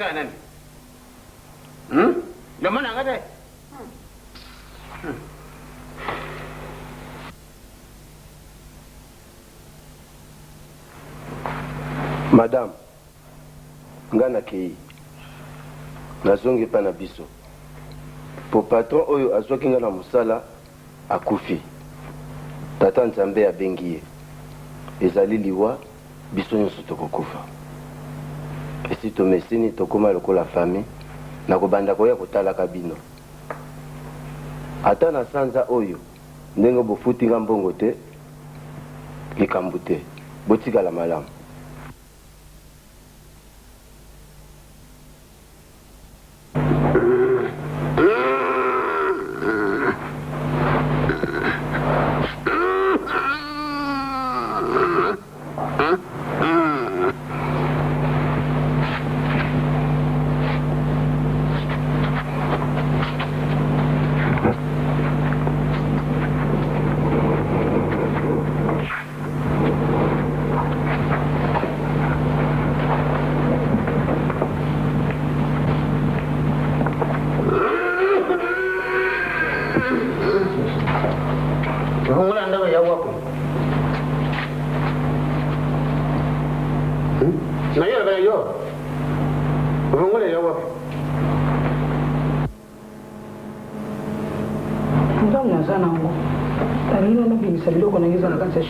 ya nani? Ndio maana ngate. Madame, ngana kei. Nazongi pa na biso. Po patron oyo azwaki nga na musala akufi. Tata Nzambe abengi ye. Ezali liwa biso nyonso tokokufa. Esi tomesini tokoma lokola famille na kobanda koya kotalaka bino. Ata na sanza oyo ndenge bofuti nga mbongo te likambo te. Botikala malamu.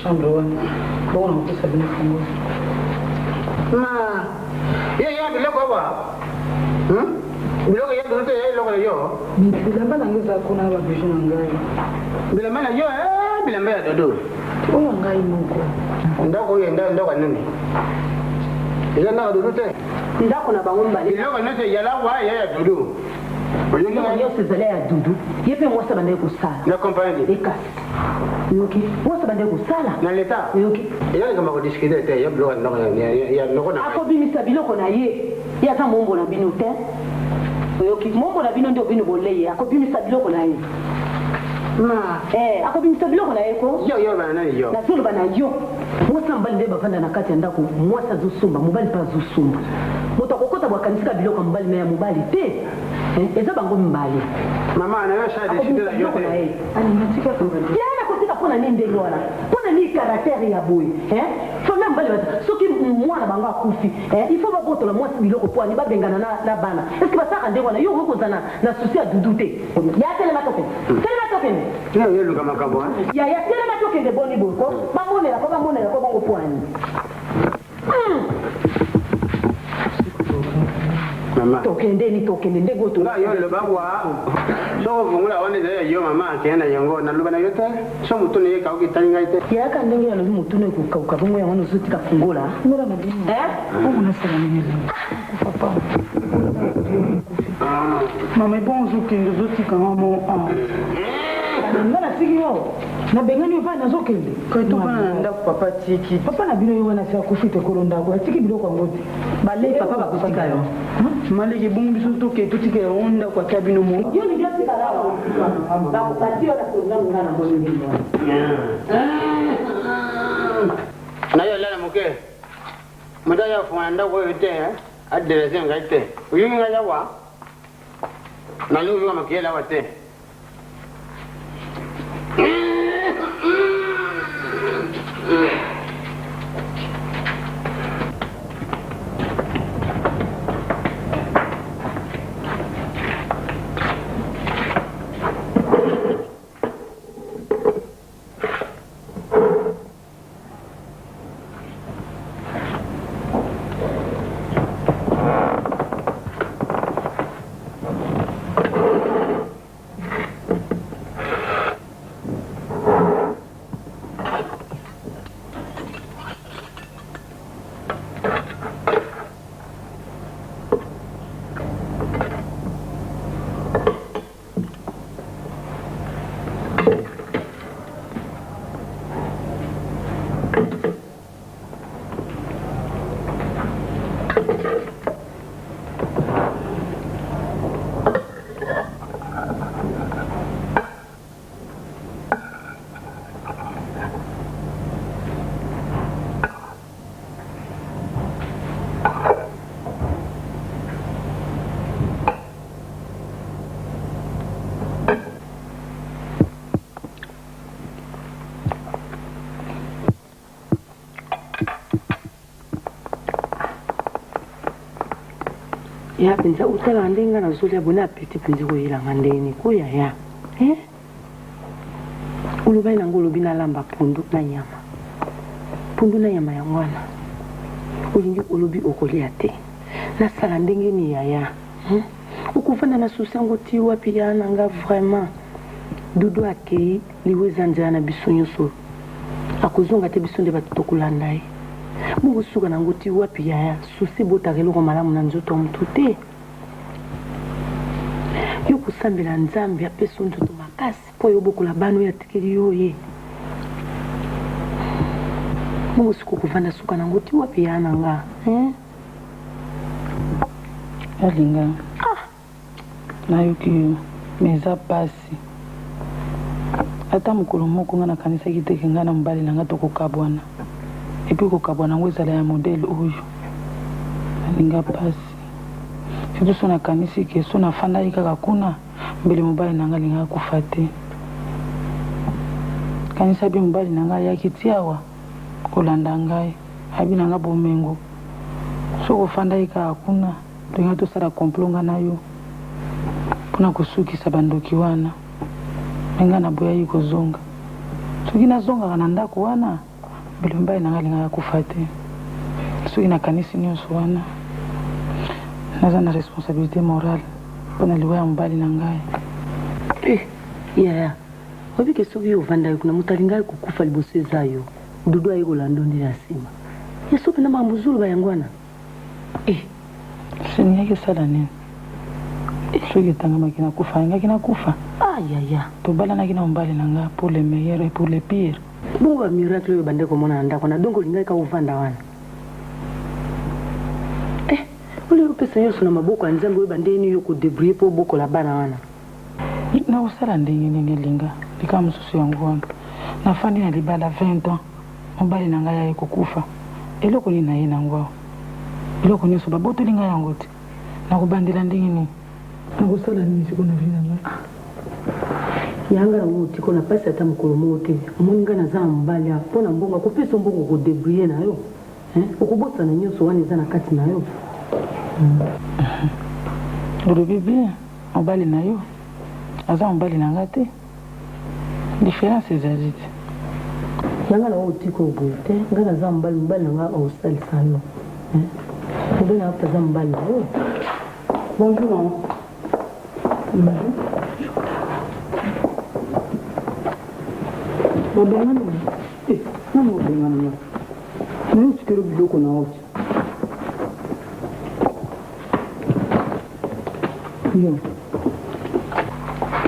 Chambre wana bona ukisa bina fungo ma ya biloko ba biloko ya dote ya biloko yo bilamba nangeza kuna ba bijo ngai bilamba na yo bilamba ya dodo oyo ngai moko ndako yenda ndako nini ila na dodo te ndako na bango mbali biloko note ya la wa ya dodo oyo yo sezale ya dudu yepe mwasa bande kusala na compagnie ekasi yoki mwasa bande kusala na leta yoki yale kama ko discuter te ya biloko ndako ya ndako na ako bimisa biloko na ye ya ta mombo na bino te yoki mombo na bino ndio bino boleye ako bimisa biloko na ye ma ako bimisa biloko na ye ko yo bana yo na solo bana yo mwasa mbali nde bafanda na kati ya ndako mwasa zusumba mobali pa zusumba moto akokota bwakanisika biloko mbali na ya mobali te eza bango mbali mama na yo shadi shidela yote ani natika kumbe yana kotika pona nini ndenge wana pona ni caractère ya boy fona mbali bata soki mwana bango akufi il faut ba botola mwasi biloko po ani babengana na bana est-ce que basaka ndenge wana yo kokozana na souci ya dudu te ya telema toke yo luka makambo ya telema toke de boni boko bamonela ko bango po ani mama tokende ndego to nga yo le babwa so vungula wane de yo mama kenda yango na lubana yote so mutune ye kauki talinga ite ya ka ndenge ya lo mutune ku kauka bongo yango nozutika fungola ngora na bino bongo na sala nini papa mama bonzo kende zotika mama ngana sigi yo na bengani va na zokende kaito pana ndako papa tiki papa na bino yo wana sa kufite kolonda ko tiki biloko ngoti bale papa bakutika yo maliki bungu biso toke tutike onda kwa kabino mo yo ni gasi kala ba kupatio na kolonda ngana mo ni na yo lala muke mudaya fuanda ko yote adresse ngaite uyinga ngaya wa na lu yo makela wate ya penza utala ndenga na zolia bona apeti penzi ko yela ngandeni ko ya ulubai na ngolo bina lamba pundu na nyama ya mwana ulingi ulubi okolia te na sala ndenge ni ya ukuvanda na susi yango ti wapi ya nanga vraiment dudu akei liweza njana na biso nyonso akozonga te biso nde batokolanda ye mungu suka nango ti wapi ya susi botaka eloko malamu na nzoto ya motu te yo kosambela nzambe apesa nzoto makasi mpo yo bokola bana oyo atikeli yo ye mungu suka okuvanda suka nango ti wapi ya nanga alinga nayoki yo meza pasi ata mokolo moko nga nakanisaki teke nga na mobali na nga tokokabwana epuis kokabwana yango ezala ya modele oyo alinga pasi surtout so nakanisi ke so nafandaki kaka kuna mbele mobali na nga alingaka kufa te kanisa bi mobali na nga ayaki ti awa kolanda ngai abi na nga bomengo so kofandaki kaka kuna tolinga tosala complot nga na yo mpona kosukisa bandoki wana nga na boyaki kozonga soki nazongaka na ndako wana mbele mobali na nga alingaka kufa te soki nakanisi nyonso wana naza na responsabilité morale mpona liwa ya mobali na ngai yaya obike soki ovandaki kuna moto alingaki kokufa liboso eza yo dudu ayi kolanda nde na nsima ye soki na makambo zulu bayango wana seniyaki esala nini soki etangamaki nakufa alingaki nakufa ayaya tobalanaki na mobali na nga pour le meilleur et pour le pire bongo bamiracle oyo bande komona na ndako na donc olingaki ka ovanda wana olero opesa nyonso na maboko ya nzambe oyo bandeni yo kodebrouille mpo obokola bana wana na kosala ndenge nini elinga lika mosusu yango wana nafandi na libala 20 ans mobali na ngai aye kokufa eloko nini na ye nango awa eloko nyonso babotoli ngai yango te nakobandela ndenge nini nakosala nini siko na vi na ngai yanga nango otiko na pasi ata mokolo moko te omoni ngai naza na mobali a mpo na mbongo akopesa mbongo kodebrouille na yo okobosana nyonso wana eza na kati na yo olobi bien mobali na yo aza mobali na nga te différence ezali te yanga nango otiko oboye te ngai naza mobali na nga osalisa yo mobali na nga aza mobali na yo bonjour mama babengana nani obengana na naye otikelo biloko na oti yo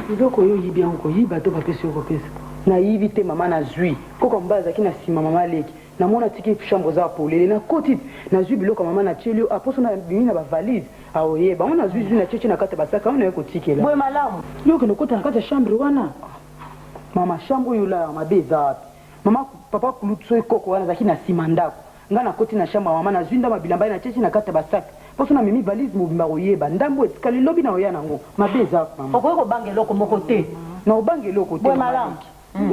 biloko oyo oyibi yango koyiba to bapesi yo kopesa nayibi te mama nazwi koko mobali azalaki na nsima mama aleki namona atiki chambre oza apolele nakoti nazwi biloko mama natieli yo aposo na bimi na bavalise aoyeba ngo nazwi na tietie na kati ya basaka ngo naye kotikela boye malamu yo okende okota na kati ya chambre wana mama chambre oyo la mabe eza wapi mama papa kulutu so ekoko wana azalaki na nsima ndako nga nakoti na chambre mama nazwi ndambo bilamba ye natieti na kati ya basaka poso na mimi valise mobimba koyeba ndambo etikali lobi na oya nango mabe eza wapi mama okoki kobanga eloko moko te na obanga eloko te boye malamu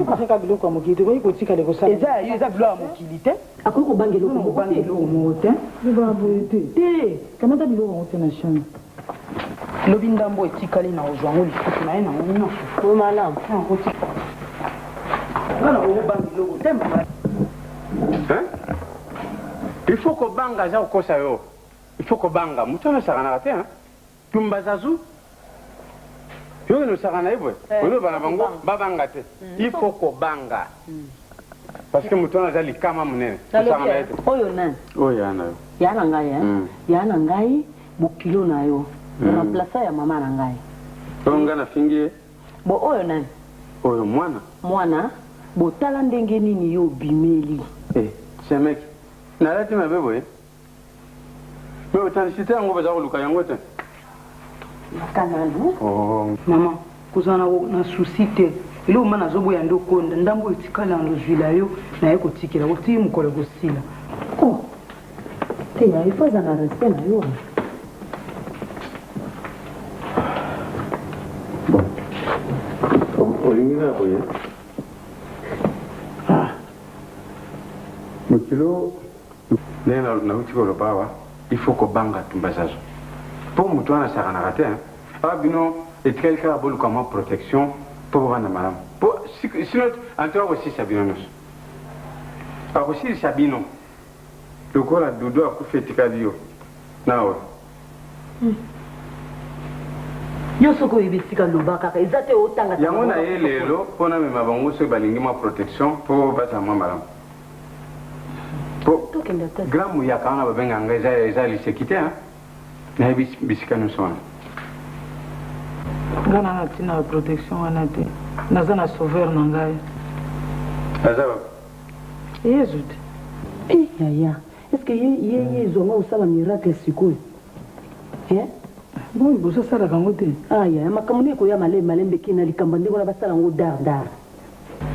okosaka biloko ya mokili te okoki kotikala kosala eza ya yo eza biloko ya mokili te akoki kobanga eloko moko obanga te eloko moko te ebaboye te te kamata biloko yango te na chambre lobi ndambo etikali na ozwa yango lisusu na ye nango nyonso boye malamu ngana obanga eloko te mama il faut kobanga aza kokosa yo il faut kobanga moto wana asakanaka te tumba zazu yo kende osakana ye boye oyo bana bango babanga te il faut kobanga parce que moto wana aza likama monene osakana ye te oyo nani oyo ya na yo ya na ngai ya na ngai bokilo na yo na plasa ya mama na ngai oyo ngai nafingi ye bo oyo nani oyo mwana botala ndenge nini yo obimeli semeki nalati mabe boye me otanisite yango baza koluka yango te makananu mama kozala na susi te eloko ma nazoboya nde okonda ndambo etikali na lozwila yo naye kotikela otii mokolo kosila te ifo aza na respect na yo olingi na boye mokilo ndenge nauti koloba awa il faut kobanga tumba zazo pour mutu wana sakanaka te awa bino etikali kaka boluka mwa protection mpo bovanda malamu sino antoka kosilisa bino nyonso akosilisa bino lokola dudu akufa etikali yo nawe yo soko oyebi esika loba kaka eza te otanga yango na ye lelo mpo namema bango soki balingi mwa protection mpo bazala mwa malamu po grand muyaka wana babenganga eza liseki te nayebi bisika nyonso wana nga na ntina protection wana te naza na sauveur na ngai aza yezu te yaya estce ye ezonga osala miracle sikoyo bon boso asalaka yango te yaya makambo nde ekoya malembe kina likambo ndenge wana basala yango dardar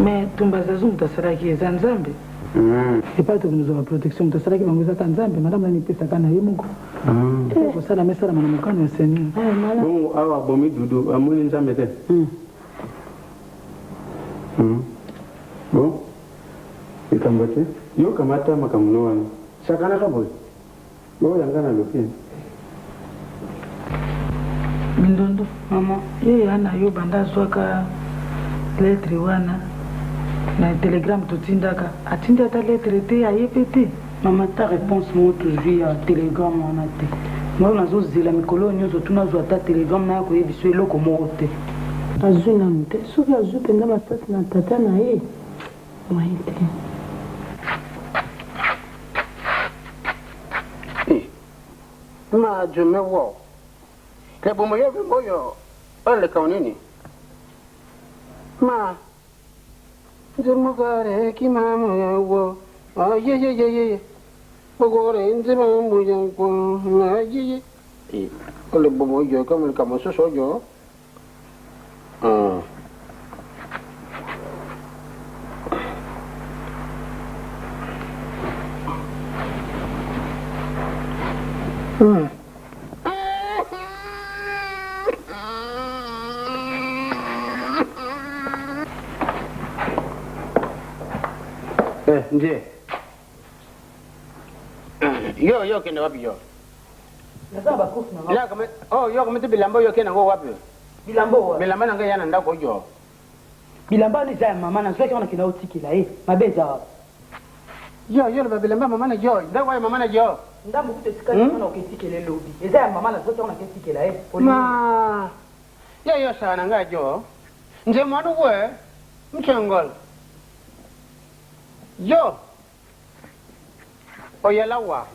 mais tumba zazu moto asalaki eza nzambe epai tokonozwa protection moto asalaki bango eza ta nzambe madame nani epesaka na ye moko kosala mesalama na mokano ya seigneur bongo awa abomi dudu amoni nzambe te bon likambo te yo kamata makambo no wana sakanaka boye oyanga na lopi mindondo mama ye ana yo banda azwaka lettre wana na telegramme totindaka atindi ata lettre te ayebi te mama ta réponse mo tozwi ya telegramme wana te moi nazozela mikolo nyonso tuna azwa ata telegramme na ya koyebi so eloko moko te azwi nanu te soki azwi mpenza masasi na tata na ye maye te ma jume wo le bomo yebi moyo ole kaunini ma jumu gare ki mama wo ye ogore nzima muya ko na ye ole bomo yo kama kama so yo ndiye yo kenda wapi yo naza bakufu na la kama yo kama bilambo yo kenda ngo wapi bilambo bilamba nanga yana ndako yo bilamba ni za mama na zwaki wana kina otikila mabeza wapi yo ba bilamba mama na yo ndako ya mama na yo ndambo kutetika na oketikele lobi eza ya mama na zwaki wana ketikela ma yo sana nga yo nje mwana we mchangol yo oyalawa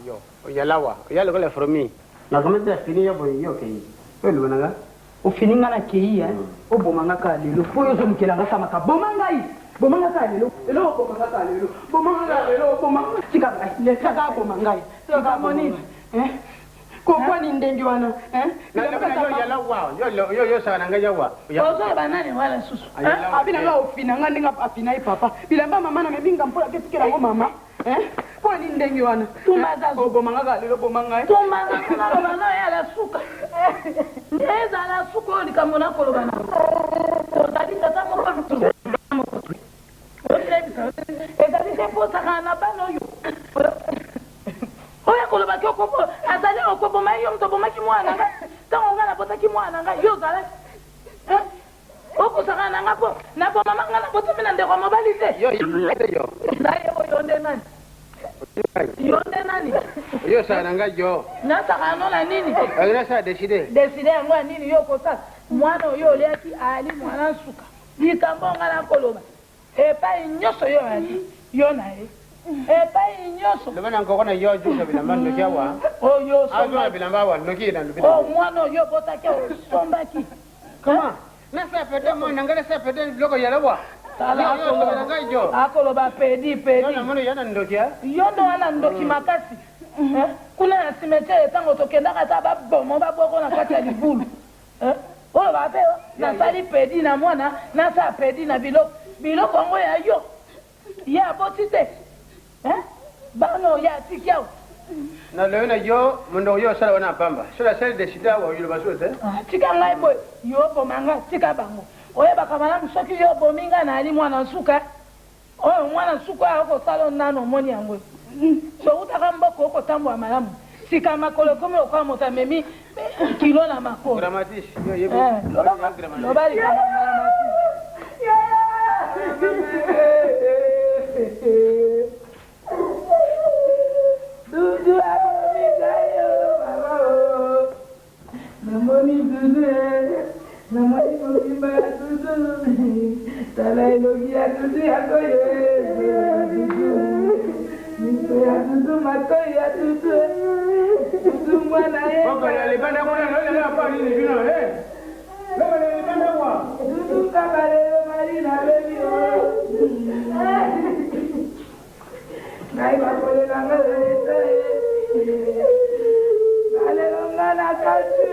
oyalo kole fromi na kama te fini yo boy yo kei welu nanga ofininga na kei obomanga ka lelo po yo zomukelanga sama ka bomanga ka lelo bomanga tika le kaka bomanga tika moni Kokoni ndengi wana na yo yalawa yo sana nga yawa ozo banane wala susu abina nga ofina nga ndinga afina papa bilamba mama na mebinga mpola ketikela ngo mama kwa ni ndengi wana tumbaza bomanga ka lelo bomanga tumbaza kuna bana ya la suka eza la suka ni kama na kolo bana ozali tata moko ezali tempo sakana bano yo oya koloba ki okopo azali okoboma yo moto obomaki mwana nga ntango nga nabotaki mwana nga yo ozala okosaka na nga mpo nabomama nga nabotomi na ndeko mobali te naye oyo nde nani yo nde nani yo sana nga yo nasaka no na nini agina deside yango ya nini yo kosala mwana oyo oliaki ali mwana nsuka likambo nga nakoloba epai nyonso yo ali yo na ye epai nyonso lebana nkokona yo jusa bilamba ndoki awa oyo sombaki bilamba awa ndoki na ndoki mwana oyo botaki osombaki kama nasa pede mwana ngale sa pede loko yalawa akoloba pedi yo ndo wana ndoki makasi kuna na cimetiere ntango tokendaka ata babomo babwoko na kati ya libulu oyo bape nasali pedi na mwana nasala pedi na biloko yango ya yo ye aboti te bana oyo atiki awo na leo na yo mundo oyo osala wana pamba sola sali deside awa oyoloba so te tika ngai boye yo bomanga tika bango oyebaka malamu soki yo bominga na ali mwana nsuka oyo mwana nsuka akosala nano omoni yango sokutaka mboko okotambola malamu sika makolo comme okwa moto amemi kilo na makolo Dramatique. lobali kama Dudu amomigayo mama o namoni dudu namoni mobimba ya dudu tala elogi ya dudu yakoyo miso ya dudu matoyi ya dudu dudu mwana ye dudu kabalelo marina bebi o ngai bakolela nga leta balelo nga na katue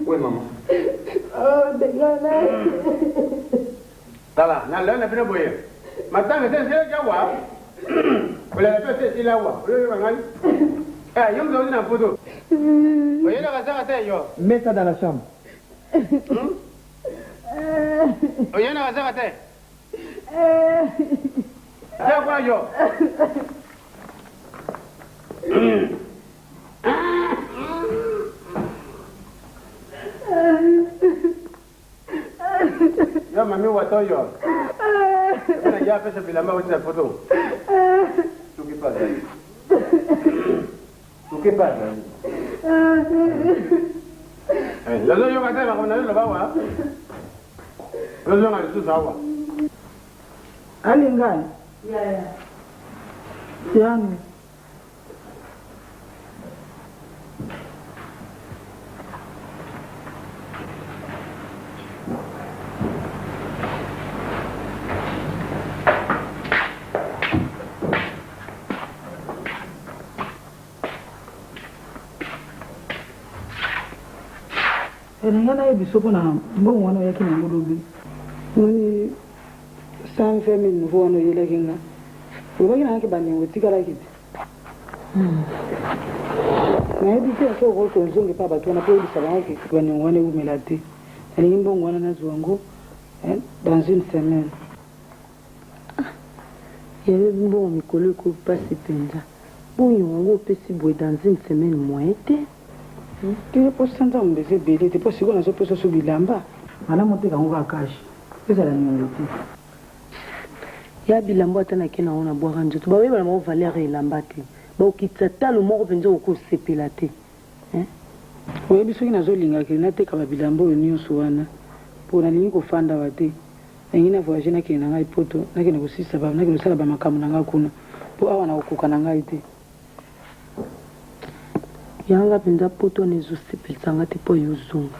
Oui, maman. Oh, dégueulasse. Ça va, non, là, on a bien boyé. Maintenant, c'est le Jawa. Vous l'avez fait, c'est la Wa. Vous l'avez fait, eh, il y a une photo. Vous voyez la raison à terre, Mets ça dans la chambre. Vous voyez la raison à terre. C'est quoi, yo? Yo, mami, wato yo. On a déjà fait ce bilan, on a la photo. Tout qui passe. Tout qui passe. Là, yo, yo, on a eu le bawa. Là, yo, on a eu tout ça. alingani yangu Elengana yebiso mpona mbongo wana oyaki na ngolobi noni 120 nouveau wana oyelaki nga olobaki nangaki bandengo etikalaki te nayebi te so okoki ozonge mpa bato wana mpo oyebisa bangaki bandengo wana eumela te nalingi mbongo wana nazwa yango dans une semaine yaye mbongo mikolo ekopasi mpenza bongo yango opesi boye dans une semaine moye te te mpo sanza mondeza ebele te mpo sikoyo nazopesa so bilamba malamu oteka yango kakashi ezala niongo te ya bilamba ata nake nango na bwaka nzoto baoyebana bango valeur elamba te baokitisa talo moko mpenza okosepela te oyebi soki nazolingaki nateka babilamba oyo nyonso wana mpo nalingi kofanda wa te nangi na voyage nakende na ngai poto nakende kosisa nakende kosala bamakambo na ngai kuna mpo awa nakokoka na ngai te yanga mpenza poto wana ezosepelisa nga te mpo eyozonga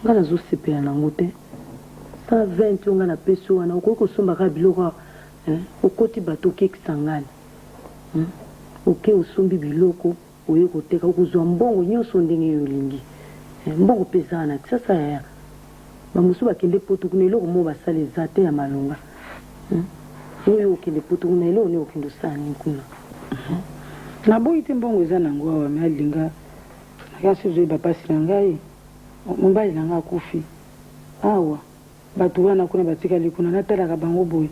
nga nazosepela nango te 120 oyo nga napesi wana okoki kosombaka biloko okoti bato okekisa ngani oke osombi biloko oye koteka okozwa mbongo nyonso ndenge eyo olingi mbongo mpe eza wana ti sasa yaya bamosusu bakende poto kuna eloko mo basala eza te ya malonga oyo okende poto kuna eloko ne okende osala nini kuna naboyi te mbongo eza nango awa me alinga nakasi ozoyeba mpasi na ngai mobali na ngai akufi awa bato wana kuna batikali kuna natalaka bango boye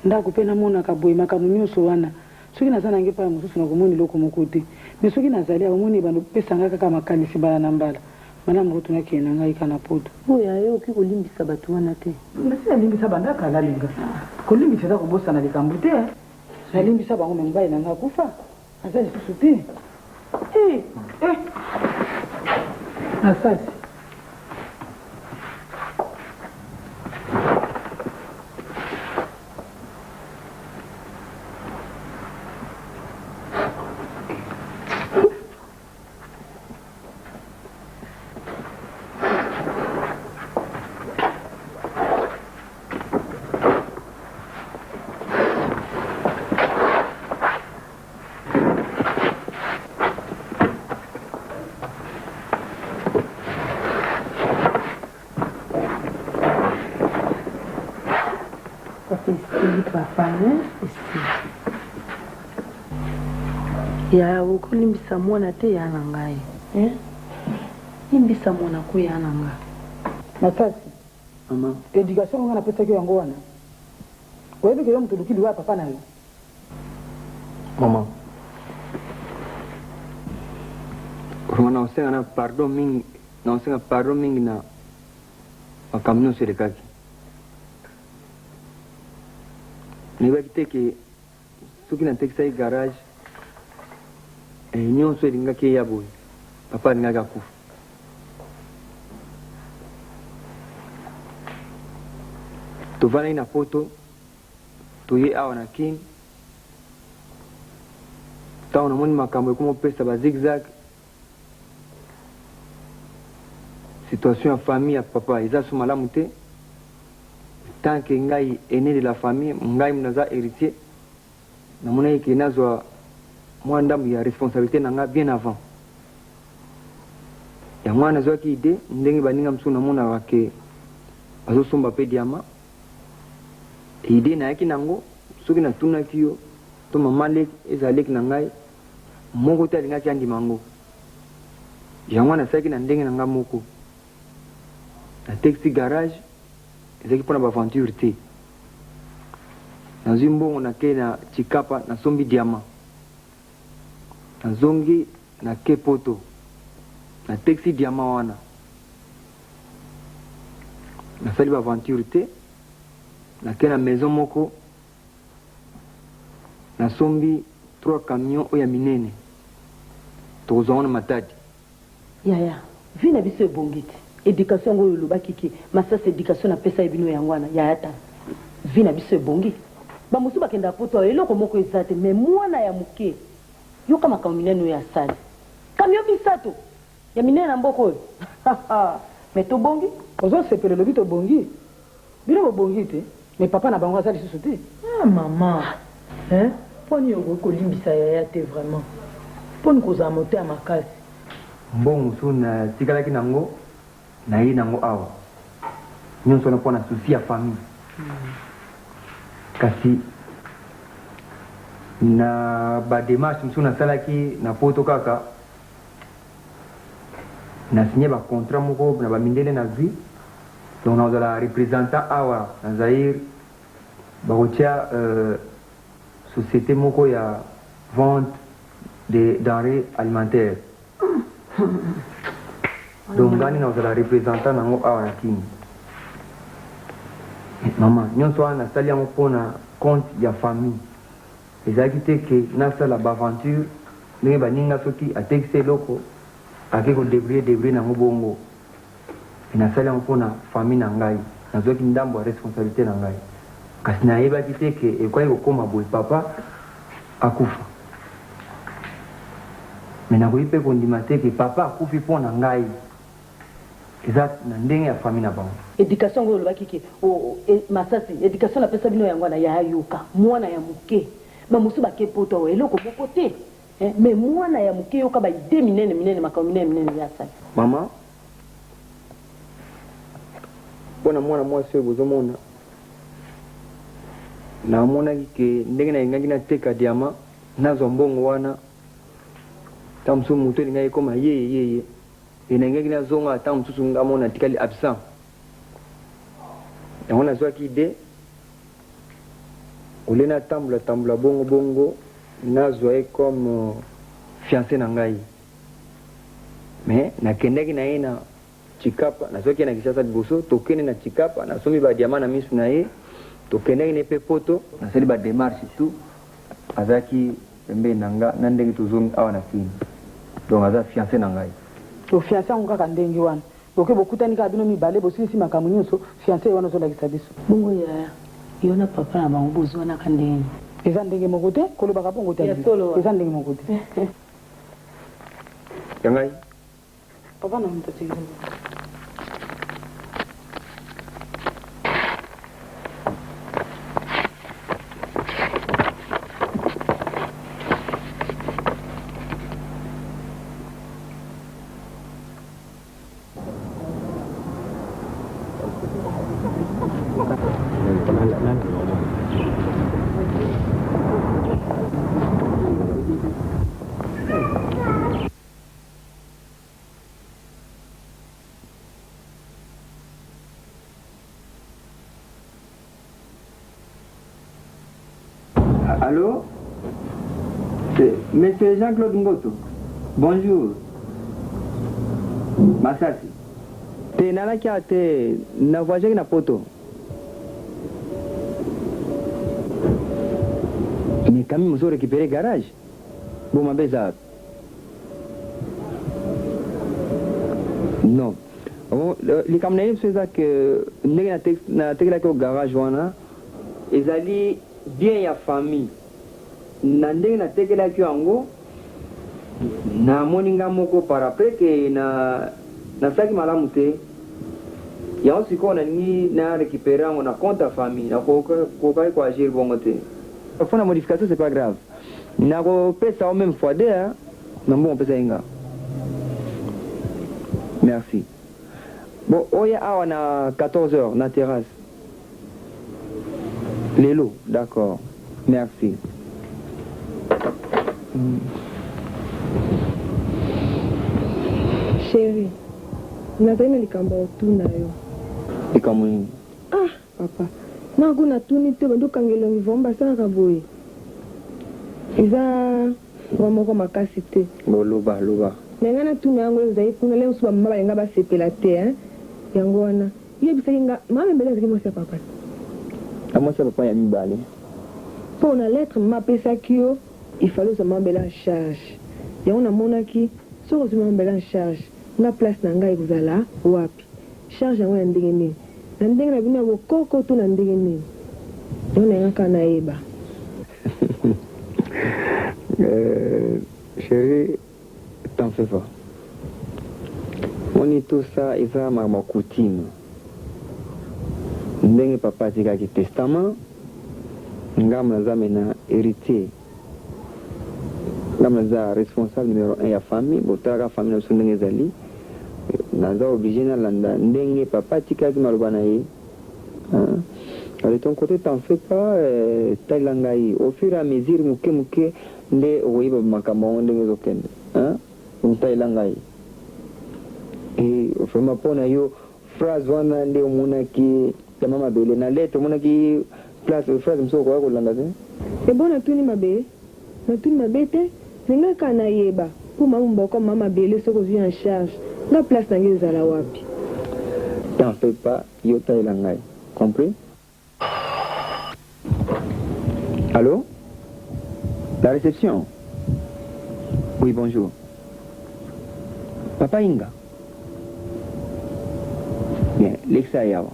ndako mpe namonaka boye makambo nyonso wana soki naza nange mpa mosusu nakomoni eloko moko te me soki nazali awa omoni bandopesanga kaka makanisi mbala na mbala malamu kotunakende na ngai kana poto oyo aye oki kolimbisa bato wana te nasi nalimbisa bandaka alalinga kolimbisa eza kobosana likambo te nalimbisa bango me mobali na ngai akufa aza lisusu te nasasi ya okolimbisa mwana te ya na ngai imbisa mwana kuya nanga Matasi Maman. éducation nga na pesa ki yango wana oyebi ke yo moto lukili wa papa na yo Maman. Vraiment naosenga na pardon mingi na makambo nyonso elekaki. Nayebaki te ke soki natekisaki garage nyonso elingaki eya boye papa alingaki akufa. Tovandaki na poto toye awa na kini ntango namoni makambo ekoma opesa bazigzag situation ya famille ya papa eza so malamu te tant ke ngai aîné de la famille ngai naza héritier namonaki ke nazwa mwa ndambo ya responsabilité na ngai bien avant yango wana nazwaki ide ndenge baninga mosusu namonaka ke bazosomba mpe diama ide nayaki nango soki natunaki yo to mama leki eza leki na ngai moko te alingaki andima yango yango wana nasalaki na ndenge na ngai moko natekisi garage ezalaki mpona baaventure te nazwi mbongo nake na chikapa nasombi diama nazongi nake poto natekisi diama wana nasali baaventure te nake na maison moko nasombi 3 camion oyo ya minene tokozwa ngo na matadi yaya vi na biso ebongi te éducation ngo oyo olobaki ke masasi éducation napesa ye bino yango wana yaya ta vi na biso ebongi bamosusu bakendaka poto ayo eloko moko eza te me mwana ya moke yoka makambo minene oyo asali kamio bisato ya minene na mboka oyo me tobongi ozosepela elobi tobongi bino bobongi te me papa na bango aza lisusu te mama mponi okoki kolimbisa yaya te vraiment mponi kozala moto ya makasi mbongo mosusu natikalaki nango naye nango awa nyonso wana mpo na susi ya famille kasi na bademarshe mosusu nasalaki na poto kaka nasinye bacontrat moko na bamindele na zwi donc nazala représentant awa na Zaïre bakotia société moko ya vente de denrées alimentaires donc ngani nazala représentant nango awa na kini mama nyonso wana nasali yango mpona compte ya famille ezalaki te ke nasala baaventure ndenge baninga soki atekisa eloko ake kodébrouille nango bongo nasali yango mpona famille na ngai nazwaki ndambo ya responsabilité na ngai kasi nayebaki te ke ekwaki kokóma boye papa akufa me nakoki mpe kondima te ke papa akufi mpo na ngai eza na ndenge ya famille na bango éducation ngo olobaki ke masasi éducation napesa bino yango wana yaya yoka mwana ya moke bamosusu bake poto awo eloko moko te me mwana ya moke yoka baide minene makambo minene ya asali mama mpona mwana mwasi oyo bozomona namonaki ke ndenge nayengaki nateka diama nazwa mbongo wana ta mosusu moto elingaki ekoma yeye enangaki nazonga ata mosusu ngamona natikali absent yango nazwaki ide ole natambola bongo nazwa ye comme fiancé na ngai me nakendaki na ye na chikapa nazwaki ye na Kinshasa liboso tokende na chikapa nasombi badiama na misu na ye tokendaki ne mpe poto nasali bademarshe tout azalaki pembeni na nga na ndenge tozongi awa na kini donc aza fiancé na ngai fiancé yango kaka ndenge wana boke bokutani kaka bino mibale bosilisi makambo nyonso fiancé wana ozolakisa biso bongo yaya yo na papa na bango bozwanaka ndenge eza ndenge moko te kolobaka bongo te eza ndenge moko te ya ngai papa na moto atikili Allô? C'est Monsieur Jean-Claude Ngoto. Bonjour. Masasi. Te nalaki ate na voyage na poto. Mais quand même, vous avez récupéré le garage. Bon, ma belle, non. Les caméras, c'est ça que nous avons garage, ils allaient bien la famille. Nous avons na moninga moko par après que na saki malamu te ya aussi qu'on a ni na récupérer on a compte famille na ko ko agir bon te faut la modification c'est pas grave na ko pesa au même fois deux hein mais bon pesa inga merci bon oya awa na 14h na terrasse Lélo d'accord merci Chérie, nazali na likambo ya otuna yo. Likambo nini? Ah, papa. Nangu natuni te bando kangelongi vomba sana boye. Eza moko makasi te. Loba. Nenga na tuna yango ezali kuna leo suba mama balenga basepela te hein. Yango wana. Ye bisalinga mama mbele ezali mosa papa. Amosa papa ya mibale. Pour na lettre mama pesa kio, il fallait se mama mbele en charge. Yango na monaki, soko se mama mbele en charge. Na place na ngai kuzala wapi charge yango ya ndenge nini na ndenge na bino bokoko to na ndenge nini yona ngaka na eba chérie t'en fais pas on est tout ça il va ma coutume ndenge papa tikaki testament ngam na zamena héritier ngam na responsable numéro 1 ya famille botaka famille na ndenge ezali naza obligé nalanda ndenge papa tikaki maloba na ye de ton côté t'en fais pas taila ngai au fur et à mesure moke nde okoyiba makambo yango ndenge ezokende taila ngai vraiment mpona yo phrase wana nde omonaki yama mabele na lettre omonaki place phrase mosusu okoya kolanda te ebo natuni mabe te ninga ka nayeba mpo mama mboko mama mabele soki ozwi en charge nga place nange ezala wapi t'en fais pas yo talela ngai compris allô la réception oui bonjour papa Inga bien l'exa yawa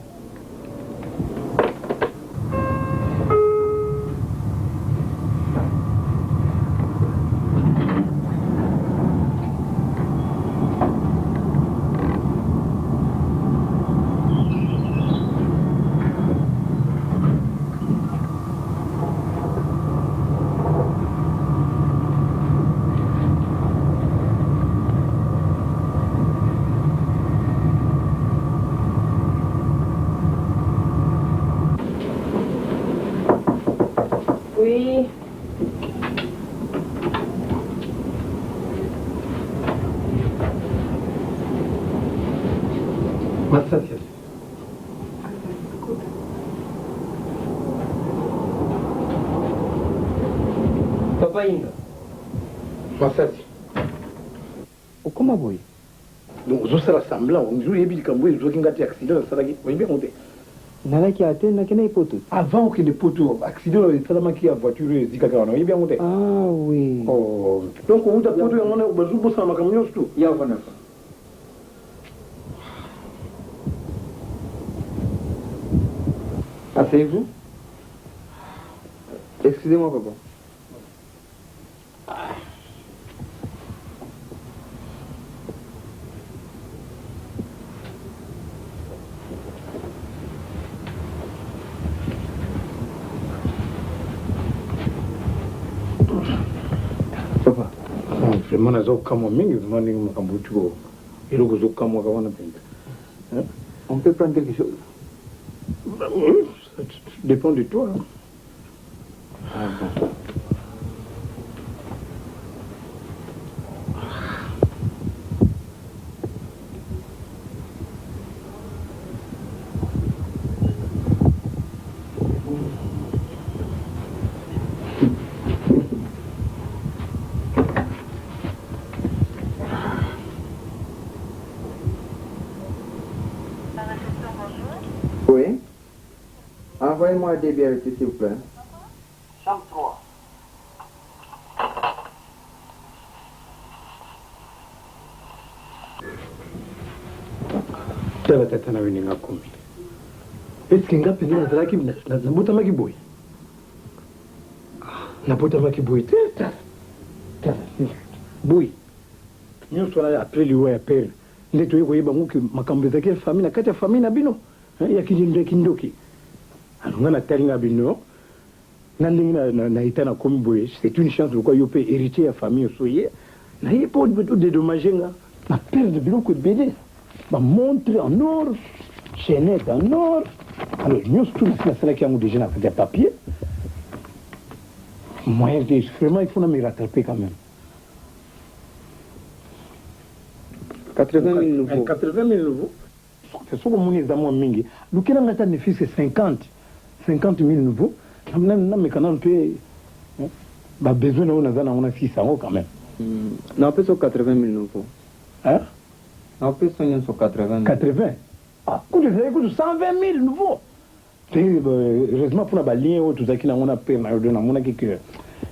Oui. Masasi. Papa Inga. Masasi. Okoma boy. Donc ozosala semblant onzo yebi likambo ezoki ngati accident asalaki oyebi yango te nalaki ate nakende poto avant okende poto accident esalamaki ya voiture ezikaka wana oyebi yango te ah oui donc outa poto yango wana bazobosana makambo nyonso tu yavanafa asseyez-vous excusez-moi papa papa vraiment naza kokamwa mingi vraiment ndenge makambo otiko eloko ozokamwaka wana mpenza on peut prendre quelque chose ça dépend de toi ah bon Envoyez-moi des bières ici, s'il vous plaît. Chambre 3. tala tata na wini ngakumbi eske ngapi ndio nazalaki nabutamaki boy nabutamaki boy tata boy nyonso wana après liwa ya pere nde toye koyeba ngoki makambo ezalaki ya famille na kati ya famille na bino ya kindoki alonga natali nga bino na ndenge na eta na komi boye c'est une chance lokwa yo mpe héritier ya famille oso ye na ye mpo odédommage nga na perdre biloko ebele montre en or, chaînette en or. Alors, nous, tout ça qui a déjà dans des papiers. Moi, vraiment, il faut me rattraper quand même. 80 000 nouveaux. 80 000 nouveaux. C'est ce que mon amour mingi. Le qui n'a pas de fils, c'est 50 000 nouveaux. Mais quand on peut, besoin on a 600 quand même. Non, peut sur 80 000 nouveaux. Hein? On peut soigner sur 80 000. 80. Ah, coûte 120 000 nouveaux. Heureusement pour la ligne, tout ça qui n'a pas peur, que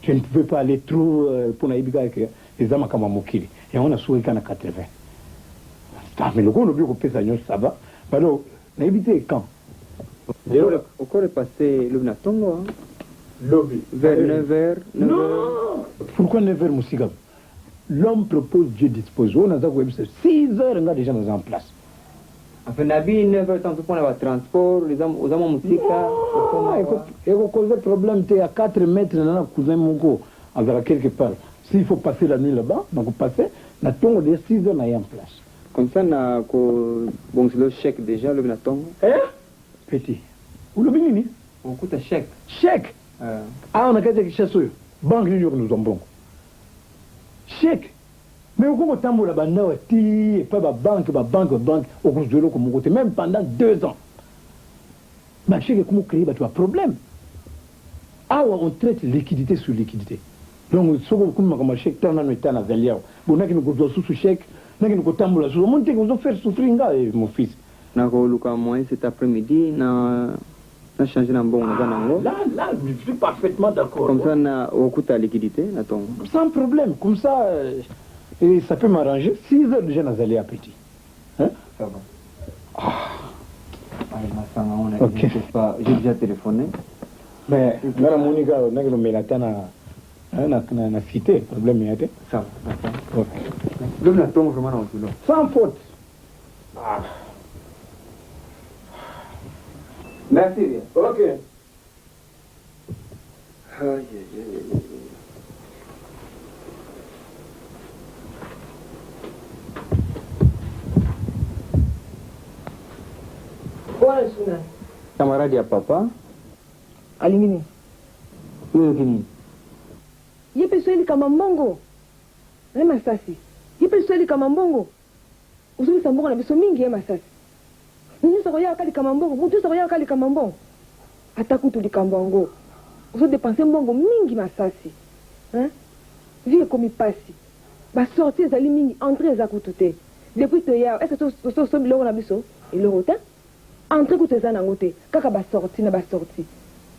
je ne pouvais pas aller trop pour la Ibiza que les hommes comme Mokili. Et on a souhaité qu'à 80. Mais le gros, on a vu que ça va. Alors, on a évité quand? Au cours de passé, le Natongo. Lobby. Vers 9h. Non! Pourquoi 9h, Moussiga? L'homme propose, Dieu dispose. On a 6 heures, on a déjà en place. Enfin, Nabi, 9h, tant pour le transport, les hommes, aux hommes musiques. Et vous causez problème, tu es à 4 mètres, dans un cousin Mongo, quelque part. S'il faut passer la nuit là-bas, donc vous passez, on a 6 heures, on est en place. Comme ça, bon, c'est le chèque déjà, le Natongo. Petit. Où le béni? On coûte un chèque. Chèque? Ah, on a quelque chose. Banque, nous sommes bons. Chèque. Mais au moment où la bande et pas banque, au cours de l'eau comme côté, même pendant 2 ans. Mais chèque, comment créer un problème? Ah, on traite liquidité sur liquidité. Donc, ce qu'on comme chèque, tant on est en avélia. Bon, on a qui nous doit sous chèque, on a qui nous tamboula sous. On dit qu'on va faire souffrir, mon fils. N'a pas moi cet après-midi, n'a changé d'un bon. Là, je suis parfaitement d'accord. Comme ça, on coûte la liquidité, sans problème. Comme ça, et ça peut m'arranger. 6 heures déjà dans les appétits. Hein? Ça va. Ok. J'ai déjà téléphoné. Mais, dans la Monica, on a une cité. Problème, il y a été. Ça va. Ok. L'homme n'a tombe vraiment dans le sans faute. Merci bien. Ok. Camarade à papa. Alimini. Oui, Yepe sweli kama mbongo. Rema sasi. Yepe sweli kama mbongo. Uzuri sambongo na biso mingi yema sasi. Nini soko ya kali kama mbongo. Mutu soko ya kali kama mbongo. Atakutu likambongo. Uzo dépenser mbongo mingi masasi. Hein? Vie comme pasi. Ba sortir zali mingi entrer za kutute. Depuis te ya est-ce que so biloko na biso? Il rota. Entrer kuteza na ngote. Kaka ba sorti na ba sorti.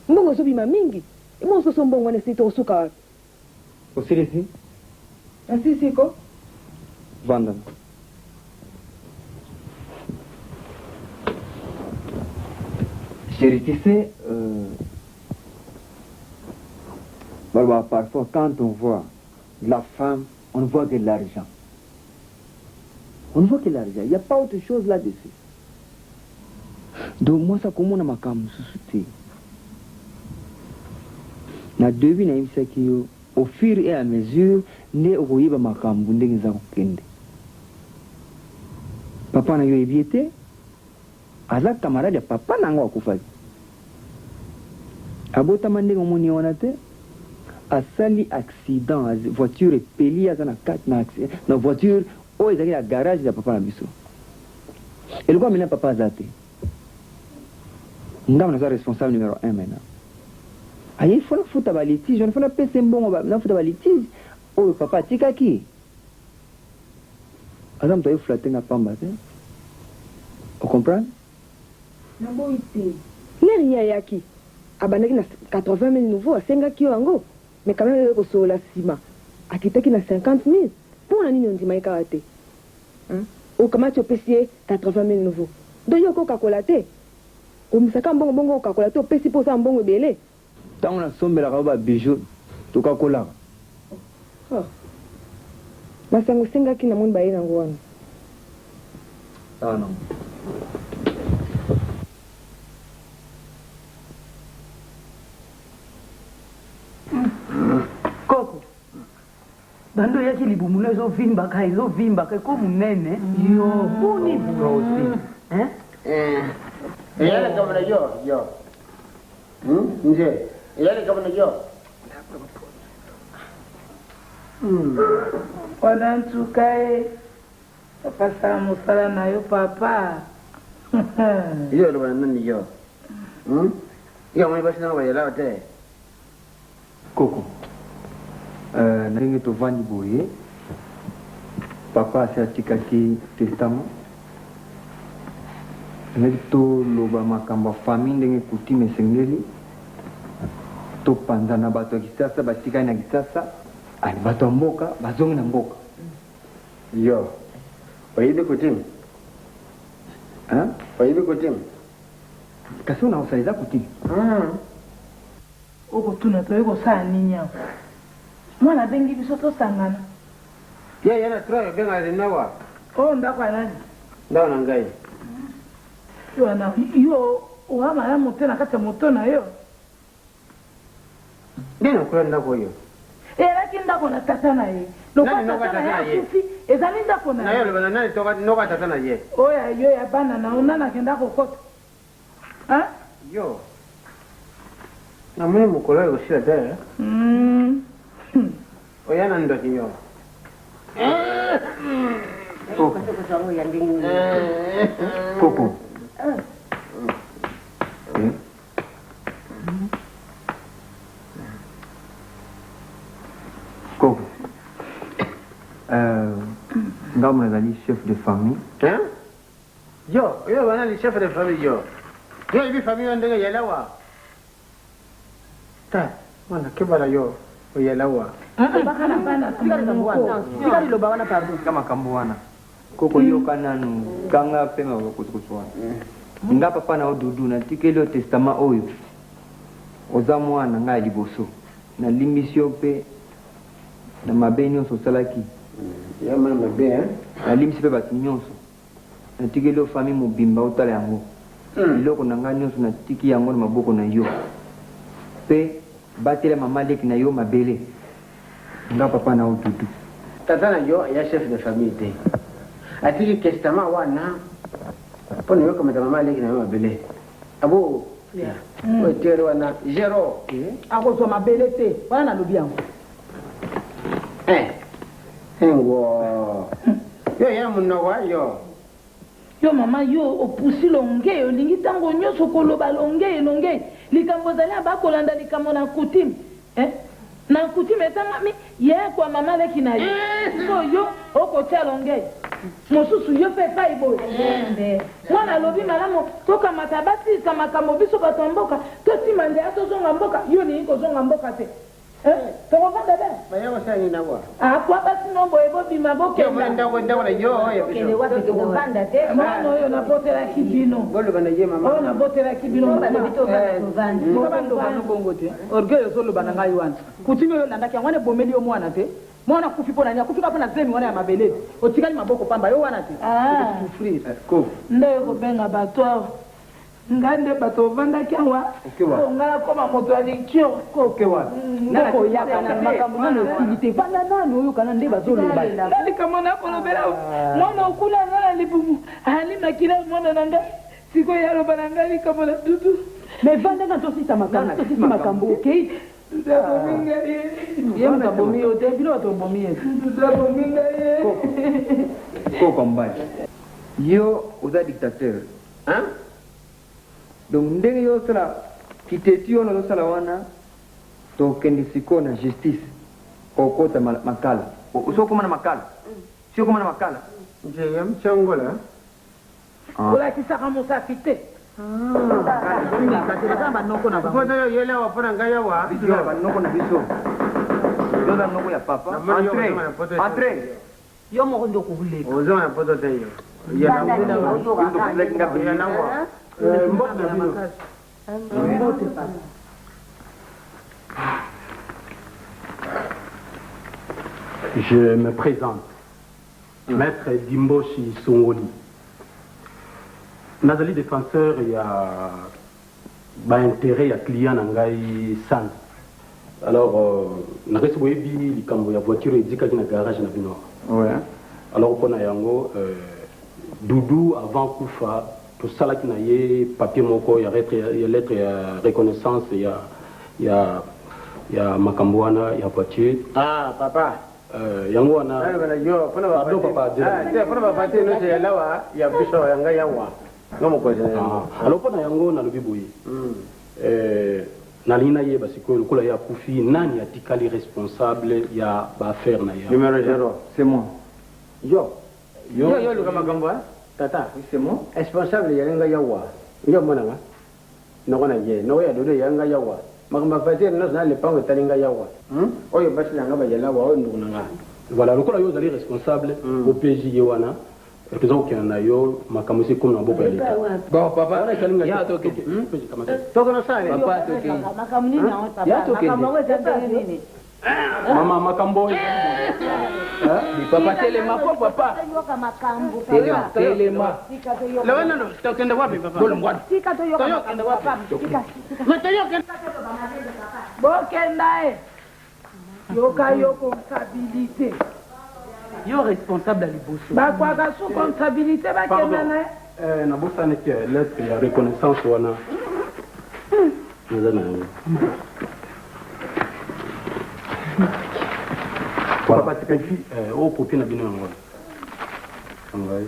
Mbongo zo bima mingi. Et moi so mbongo na sito suka. Osirisi? Asisi ko? Vandana. Chérie, tu sais, parfois quand on voit la femme, on ne voit que l'argent. On ne voit que l'argent. Il n'y a pas autre chose là-dessus. Donc moi, ça commence à ma cam sous na devi na imsaki au fur et à mesure ne okoyiba makambo ndenge za kokende. Papa na yo ebiete aza camarade ya papa nanga wakufaki. Abotama ndenge omoni wana te asali accident, voiture epeli aza na kati na voiture oyo ezalaki na garage ya papa na biso. Eloko amena papa aza te. Ngam naza responsable numéro 1 maintenant. Aye, il faut la foutre à litige, il faut la paix, c'est bon, il faut la litige. Oh, papa, tika qui? Adam, tu as flatté na pamba, vous comprenez? L'air yaki. abandaki na 80 000 nouveau asengaki yo yango mais quand même kosolola nsima akitaki na 50 000 mpona nini ondimaki kaka te okamati opesi ye 80 000 nouveau donc yo kokakola te omisaka mbongo okakola te opesi mpo osala mbongo ebele ntango nasombelaka yo babijou tokakolaka masango osengaki namoni baye nango wana sawa nango koko bando yaki libumula ezovimbaka eko munene yo buni yale kama na yo nje yale kama na yo wanantukae pasala mosala na yo papa iyo lo bana nani yo iyo mwe basi nanga bayela te koko ndenge tovandi boye papa asi atikaki testament ndenge toloba makambo ya famille ndenge kutime esengeli topanzana bato ya kisasa batikali na kisasa ali bato ya mboka bazongi na mboka yo oyibi kutime oyibi kutime kasi unaosaliza kutime okotuna toye kosala nini awo mwana abengi biso tosangana ye yana troyo benga linawa oyo ndako ya nani ndako na ngai yo owa malamu te na kati ya moto na yo ndeni okola ndako oyo elaki ndako na tata na ye lokoasufi ezali ndako na ye loba na nani noka tata na ye oyo yo ya bana na onanake ndako kota yo namoni mokolo oyo kosila te oyana ndoki yo koko koko ngambo nazali chef de famille yo oyo banali chef de famille yo ibi famille yo ndenge yelawa ta mwana kebala yo oyelawa makambo wana koko yoka nanu kanga mpe makosukosu wana nga papa na odudu natikeli yo testament oyo oza mwana ngai ya liboso nalimbisi yo mpe na mabe nyonso osalaki nalimbisi mpe bato nyonso natikeli yo famille mobimba otala yango biloko na ngai nyonso natiki yango na maboko na yo mpe batela mama leki na yo mabele nga papa na odudu tata na yo ya chef de famille te atiki testament wana mpona yo kamata mama leki na yo mabele abo oyo tere wana zero akozwa mabele te wana nalobi yango ngo yo ya monowa yo yo mama yo opusi longe olingi ntango nyonso koloba longe likambo ezali abakolanda likambo na kutime na kutime etangami ye kwa mama leki na yo so yo okotya longe mosusu yo mpe epai boye mwana alobi malamu tokamata basilisa makambo biso bato ya mboka tosima ndeya tozonga mboka yo ningi kozonga mboka te tokovanda be bayakosani nawa akwa basi no boye bobima bokendandako na yo oyokovanda te mwana oyo nabotelaki bino boloba na ye mama oyo nabotelaki bino bongo te orgueil ozoloba na ngai wana kutimi oyo olandaki yango wana ebomeli yo mwana te mwana akufi mpo nani akufi kaka mpo na zemi wana ya mabele te otikali maboko pamba yo wana te souffrir nde kobenga bato awa ngai nde bato ovandaki awa ngai akoma moto ya likio nakoyaka na makambo nano osili te vanda nani oyokana nde bazoloba likambo nakolobela mwana okuna nga na libumu alimakila mwana na ngai sikoyo aloba na ngai likambo na dudu mais vandanga tosisa makambo okei ye moto abomi yo te bino bato obomi ye koko mbali yo oza dictateur donc ndenge yo osala kiteti yo nazosala wana tokende sikoyo na justice kokota makala osokoma na makala siokoma na makala nje ya mchongola olakisaka mosafi te Foto yo yela wa pona ngaya wa. Yo ba noko na biso. Yo da noko ya papa. Entrez. Yo mo ndo kuhuleka. Ozo na foto te yo. Ya na Je me présente. Maître Dimboshi Songoli. Nazali défenseur, il y a intérêt à client Nangai San. Alors, na resu boyebi likambo ya voiture edika na garage na bino. Ouais. Alors pona yango Doudou avant kufa to sala ki na ye papier moko ya lettre ya reconnaissance ya makambo wana ya voiture. Ah papa. Yango wana. Yo pona ba papa. Ah, pona ba pati no se lawa ya biso yanga yawa. Ngomo ko alors pona yango na lobi boyi. Nalina ye basiko lokola ya kufi nani atikali responsable ya ba affaire na ya. Numéro 0. C'est moi. Yo le kamagambo tata. Oui, c'est moi. Responsable ya nga yawa. Yo mona nga. No kona je no ya dodo ya nga yawa. Magamba fatir no na le pango talinga yawa. Oyo basi nga ba yela wa nduna nga. Voilà lokola yo zali responsable au PJ yewana. Président qui en a yo makamusi comme na boko ya leta. Bon papa, ya toke. Toko no sale. Papa toke. Makamuni na papa. Ya toke. Makambo nini? Mama makambo. Papa telema kwa papa. Yoka makambo. Telema. Lawa no tokenda wapi papa? Bolongwana. Sika to yoka makambo papa. Sika. Bokenda yoka yoko comptabilité. Yo responsable à liboso. Bakwaka sous comptabilité bakenda na. Na bosa ne que lettre ya reconnaissance wana. Nazana. Voilà parce que au copine na bino ngwa. Ngai.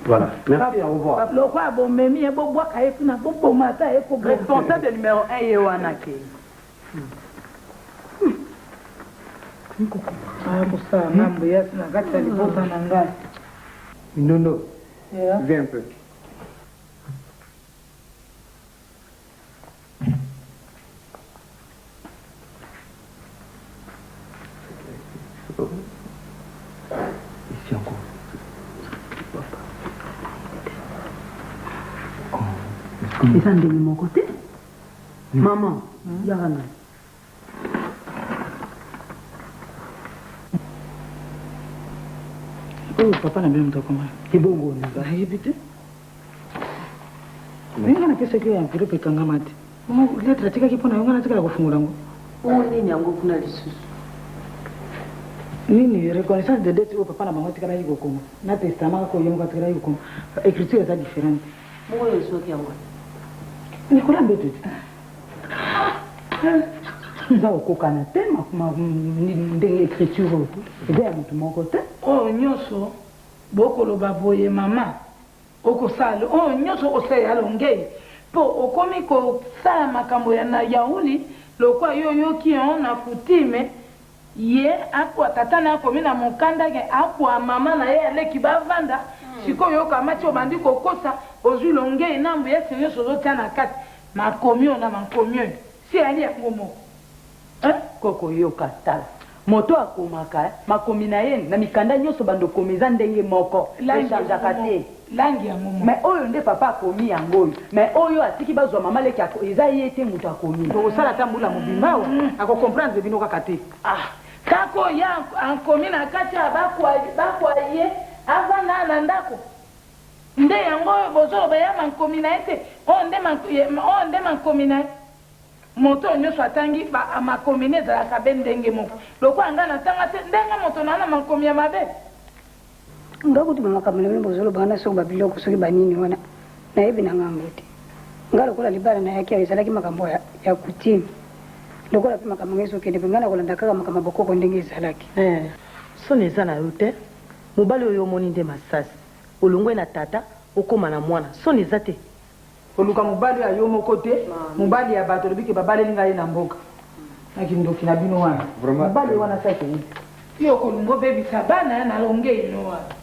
Voilà. Merci, au revoir. Le roi bon memi e bo boka e kuna bo bo mata e ko Responsable numéro 1 ye wana ke. Kusa mambo ya sina kati ya libosa na ngai. Nono. Viens un peu. Ici encore. Eza ndenge moko te. Maman, yagana. Oh papa na bien comment. Ebongo na. Ba hibite. Ninga na pesa ke ya mpiro pe kangamati. Mo letra tika kipona yonga na tika kufungula ngo. O nini yango kuna lisusu. Nini reconnaissance de dette au papa na bango tika na yiko kongo. Na testament ko yonga tika na yiko kongo. Écriture est différente. Mo yeso ki yango. Nicolas Betu. Za okokana te ndenge écriture eza ya motu moko te. Oyo nyonso bokoloba boye mama okosala oyo nyonso okosala alongei mpo okomi kosala makambo na yauli lokwa yo oyoki yango na kutime ye akwa tata na akomi na mokanda ke akwa mama na ye aleki bavanda sikoyo okamati obandi kokosa ozwi longei nambu yese nyonso ozotia na kati makomi oyo na makomi oyo si yali yango moko koko yoka tala moto akomaka makomi na ye na mikanda nyonso bandokomi eza ndenge moko echangeaka te langi yango moko mais oyo nde papa akomi yango oyo mais oyo atiki bazwa mama leki eza ye te moto akomi tokosala ta mbula mobimba awa akokomprendre bino kaka te kaka oyo akomi na kati ya bakwa ye avanda na ndako nde yango oyo bozoloba ya makomi na ye te oyo nde makomi na ye moto nyonso atangi makomi ne ezalaka be ndenge moko lokwa nga natanga te ndenge moto na makomi ya mabe nga kuti bamakambo na bino bozoloba wana soki babiloko soki banini wana nayebi na ngambo te nga lokola libala nayaki ayo ezalaki makambo ya kutime lokola mpe makambo ngai sokende mpe nga nakolanda kaka makambo bokoko ndenge ezalaki soni eza na yo te mobali oyo omoni nde masasi olongwe na tata okóma na mwana soni eza te oluka mobali ya yo moko te mobali ya bato lobiki babaleli ngai na mboka nakindoki na bino wana mobali wana saki yo kolunga obebisa bana ya nalonge ino wana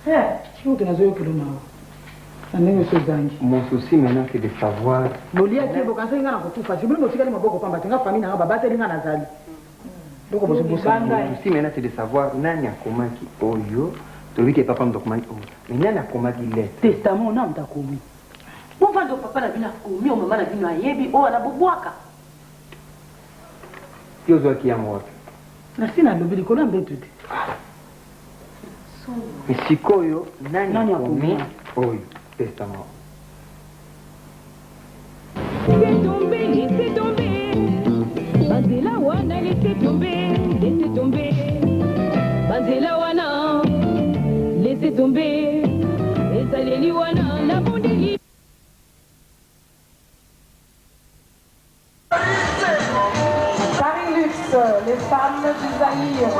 ote nazoyokelo nawo na ndenge sozangi. Mon souci maintenant c'est de savoir boliaki bokanisa nga na kokufa sibolingo otikali maboko pamba te nga fami nanga babateli nga nazali doko bozobosanga. Mon souci maintenant c'est de savoir nani akomaki oyo tobiki papa mdokumaki oyo mais nani akomaki lettre testament na mtakomi bovando papa na bino akomi o mama na bino ayebi oyo anabobwaka yo ozwaki yango wapi nasi nalobi likolo ya mbetu te mais sikoyo nani akomi oyo testament. Laissez tomber. Banzela wana, laissez tomber. Banzela wana, laissez tomber. Ezaleli wana, la bondeli. Paris Luxe, les femmes du Zaïre.